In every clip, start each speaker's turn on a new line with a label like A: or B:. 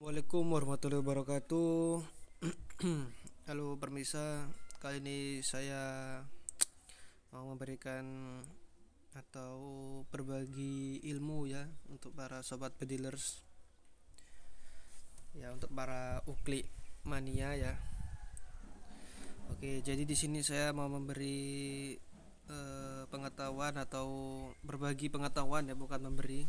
A: Assalamualaikum warahmatullahi wabarakatuh. Halo permisa, kali ini saya mau memberikan atau berbagi ilmu ya untuk para sobat pedilers, ya untuk para ukli mania ya. Oke, jadi di sini saya mau memberi pengetahuan atau berbagi pengetahuan ya, bukan memberi,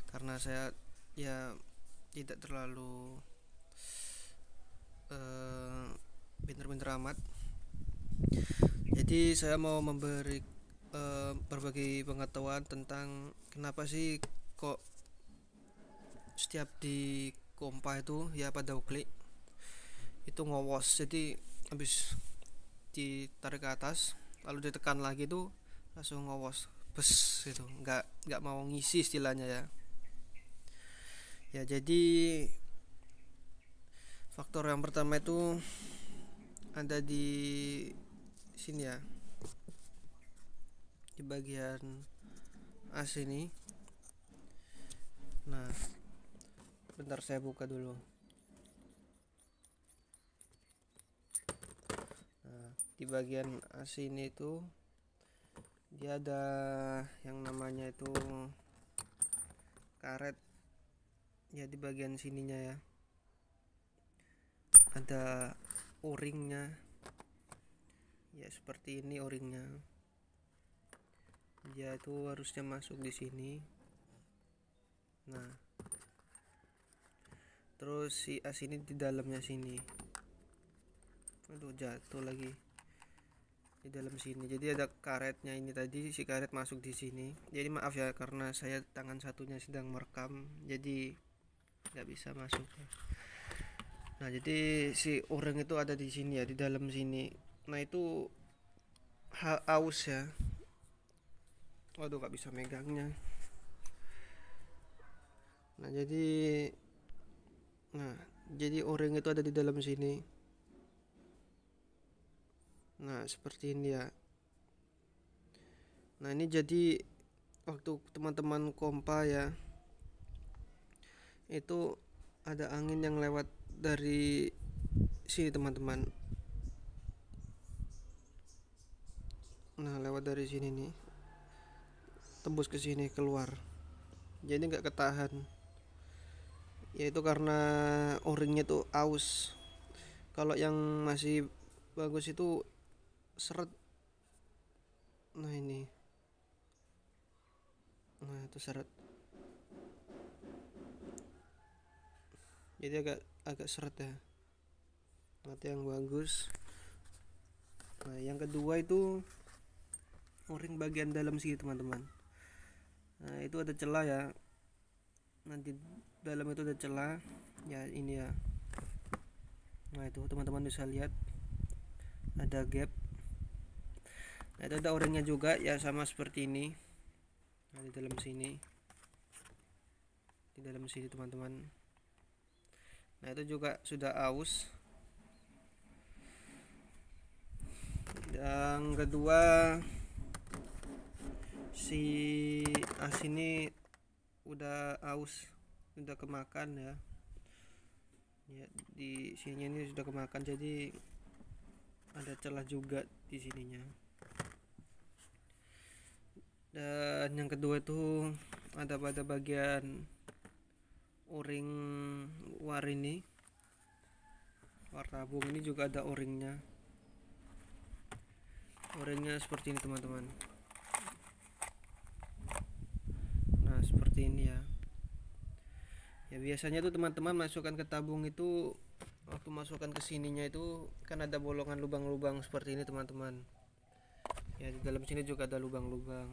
A: karena saya ya tidak terlalu pinter-pinter amat. Jadi saya mau memberi berbagi pengetahuan tentang kenapa sih kok setiap di kompa itu ya pada uklik itu ngowos. Jadi habis ditarik ke atas lalu ditekan lagi tuh langsung ngowos bes, itu nggak mau ngisi istilahnya ya. Ya jadi faktor yang pertama itu ada di sini ya, di bagian as ini. Nah, bentar saya buka dulu. Nah, di bagian as ini itu dia ada yang namanya itu karet ya, di bagian sininya ya ada o-ringnya ya, seperti ini o-ringnya. Dia itu harusnya masuk di sini. Nah, terus si as ini di dalamnya sini. Aduh, jatuh lagi di dalam sini. Jadi ada karetnya ini tadi, si karet masuk di sini. Jadi maaf ya, karena saya tangan satunya sedang merekam, jadi nggak bisa masuk. Nah, jadi si o-ring itu ada di sini ya, di dalam sini. Nah, itu aus ya. Waduh, nggak bisa megangnya. Nah, jadi o-ring itu ada di dalam sini. Nah, seperti ini ya. Nah, ini jadi waktu teman-teman kompa ya, itu ada angin yang lewat dari sini teman-teman. Nah, lewat dari sini nih, tembus ke sini keluar. Jadi nggak ketahan. Yaitu karena o-ringnya tuh aus. Kalau yang masih bagus itu seret. Nah, ini. Nah, itu seret. Jadi agak seret ya. Mati yang bagus. Nah, yang kedua itu o-ring bagian dalam sini teman-teman. Nah, itu ada celah ya. Nanti dalam itu ada celah ya, ini ya. Nah, itu teman-teman bisa lihat ada gap. Nah, itu ada o-ringnya juga ya, sama seperti ini. Nah, di dalam sini, teman-teman. Nah, itu juga sudah aus. Yang kedua, si as ini udah aus, udah kemakan ya. Ya, di sini ini sudah kemakan, jadi ada celah juga di sininya. Dan yang kedua itu ada pada bagian o-ring war ini, war tabung ini juga ada o-ringnya. O-ringnya seperti ini teman-teman. Nah, seperti ini ya. Ya, biasanya tuh teman-teman masukkan ke tabung itu, waktu masukkan ke sininya itu kan ada bolongan lubang-lubang seperti ini teman-teman. Ya, di dalam sini juga ada lubang-lubang.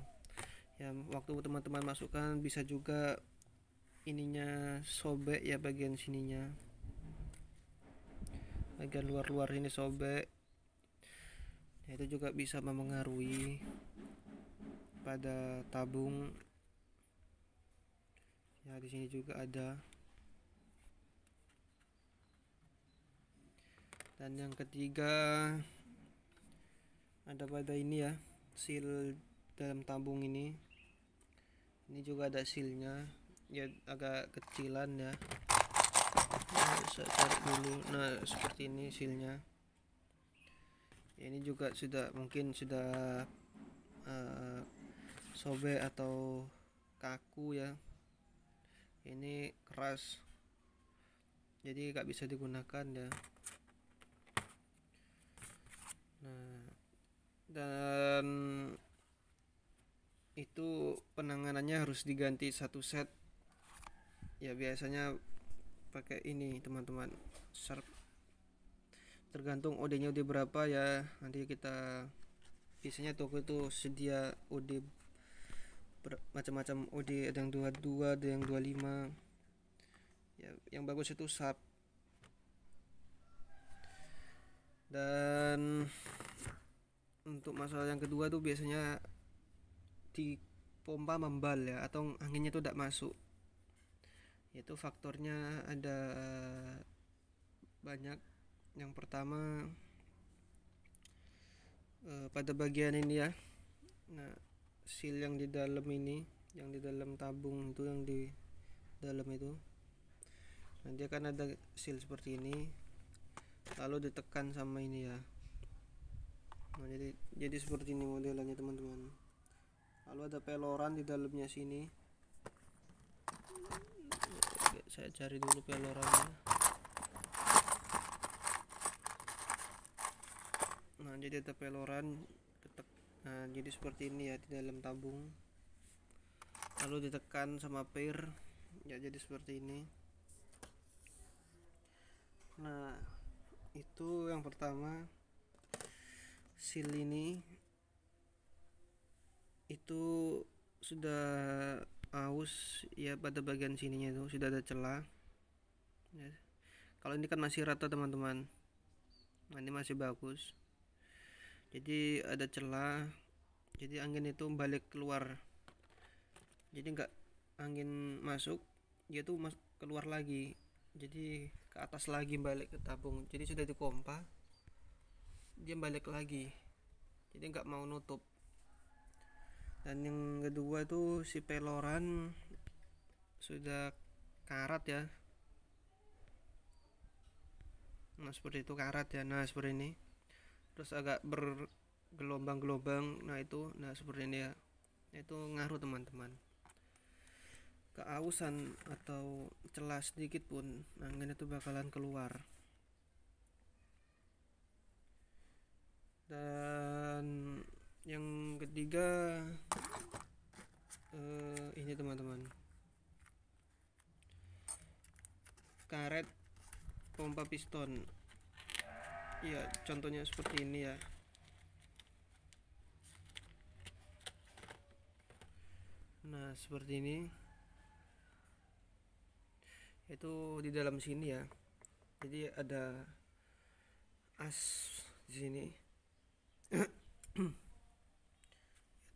A: Ya, waktu teman-teman masukkan bisa juga ininya sobek ya, bagian sininya. Bagian luar-luar ini sobek. Ya, itu juga bisa mempengaruhi pada tabung. Ya, di sini juga ada. Dan yang ketiga ada pada ini ya, seal dalam tabung ini. Ini juga ada sealnya ya, agak kecilan ya. saya cari dulu. Nah seperti ini sealnya ya, ini juga sudah mungkin sudah sobek atau kaku ya, ini keras jadi nggak bisa digunakan ya. Nah dan itu penanganannya harus diganti satu set ya, biasanya pakai ini teman-teman, sharp, tergantung OD-nya OD berapa ya. Nanti kita biasanya toko itu sedia OD macam-macam OD, ada yang 22, ada yang 25 ya, yang bagus itu sharp. Dan untuk masalah yang kedua tuh biasanya di pompa membal ya, atau anginnya tuh tidak masuk. Itu faktornya ada banyak. Yang pertama pada bagian ini ya, nah seal yang di dalam ini, yang di dalam tabung itu, yang di dalam itu, nanti akan ada seal seperti ini, lalu ditekan sama ini ya. Nah jadi seperti ini modelannya teman-teman. Lalu ada peloran di dalamnya sini. Saya cari dulu pelorannya. Nah jadi ada peloran, nah jadi seperti ini ya di dalam tabung, lalu ditekan sama pair ya, jadi seperti ini. Nah itu yang pertama, seal ini itu sudah aus ya, pada bagian sininya itu sudah ada celah ya. Kalau ini kan masih rata teman-teman, nah ini masih bagus, jadi ada celah, jadi angin itu balik keluar, jadi enggak angin masuk dia tuh keluar lagi, jadi ke atas lagi balik ke tabung. Jadi sudah dipompa dia balik lagi, jadi enggak mau nutup. Dan yang kedua itu si peloran sudah karat ya, nah seperti itu karat ya, nah seperti ini, terus agak bergelombang-gelombang, nah itu, nah seperti ini ya. Itu ngaruh teman-teman, keausan atau celah sedikit pun angin itu bakalan keluar. Dan yang ketiga ini teman-teman, karet pompa piston ya, contohnya seperti ini ya. Nah seperti ini, itu di dalam sini ya, jadi ada as di sini.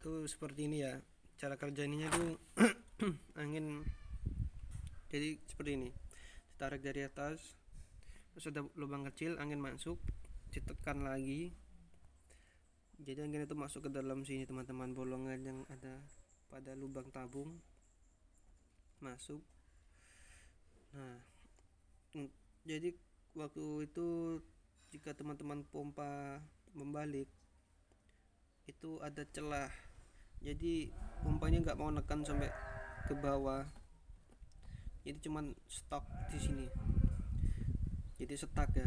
A: Itu seperti ini ya cara kerjanya tuh. Angin jadi seperti ini, ditarik dari atas, terus ada lubang kecil, angin masuk, ditekan lagi, jadi angin itu masuk ke dalam sini teman-teman, bolongan yang ada pada lubang tabung masuk. Nah jadi waktu itu jika teman-teman pompa membalik itu ada celah, jadi pompanya nggak mau nekan sampai ke bawah, jadi cuman stok di sini, jadi stuck ya.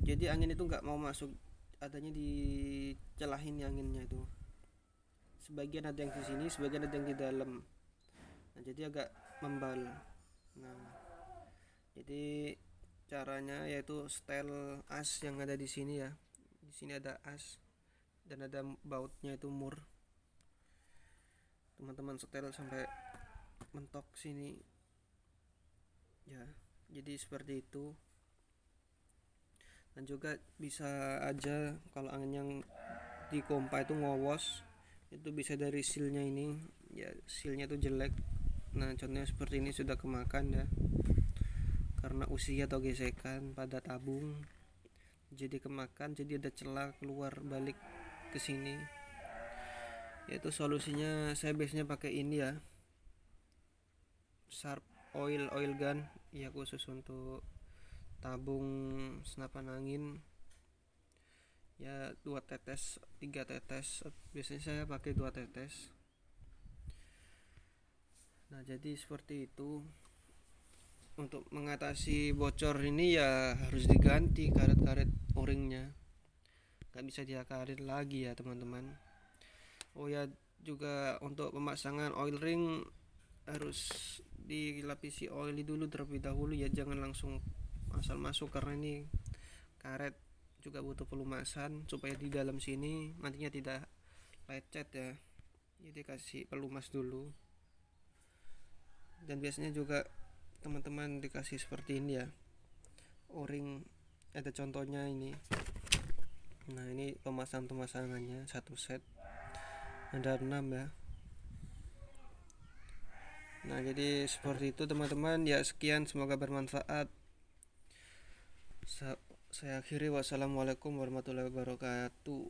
A: Jadi angin itu nggak mau masuk, adanya di celah ini anginnya itu, sebagian ada yang di sini, sebagian ada yang di dalam. Nah jadi agak membal. Nah jadi caranya yaitu setel as yang ada di sini ya, di sini ada as dan ada bautnya itu mur, teman-teman setel sampai mentok sini ya, jadi seperti itu. Dan juga bisa aja kalau angin yang di pompa itu ngowos, itu bisa dari sealnya ini ya, sealnya itu jelek. Nah contohnya seperti ini sudah kemakan ya, karena usia atau gesekan pada tabung, jadi kemakan, jadi ada celah keluar balik ke sini. Yaitu solusinya saya biasanya pakai ini ya, sharp oil gun ya khusus untuk tabung senapan angin ya 2 tetes 3 tetes, biasanya saya pakai 2 tetes. Nah jadi seperti itu. Untuk mengatasi bocor ini ya harus diganti karet-karet o-ringnya, nggak bisa diakarin lagi ya teman-teman. Oh ya, juga untuk pemasangan oil ring harus dilapisi oli dulu terlebih dahulu ya, jangan langsung asal masuk, karena ini karet juga butuh pelumasan supaya di dalam sini nantinya tidak lecet ya. Jadi kasih pelumas dulu. Dan biasanya juga teman-teman dikasih seperti ini ya, o-ring, ada contohnya ini. Nah ini pemasangannya satu set ada 6 ya. Nah jadi seperti itu teman-teman ya. Sekian, semoga bermanfaat. Saya akhiri, wassalamualaikum warahmatullahi wabarakatuh.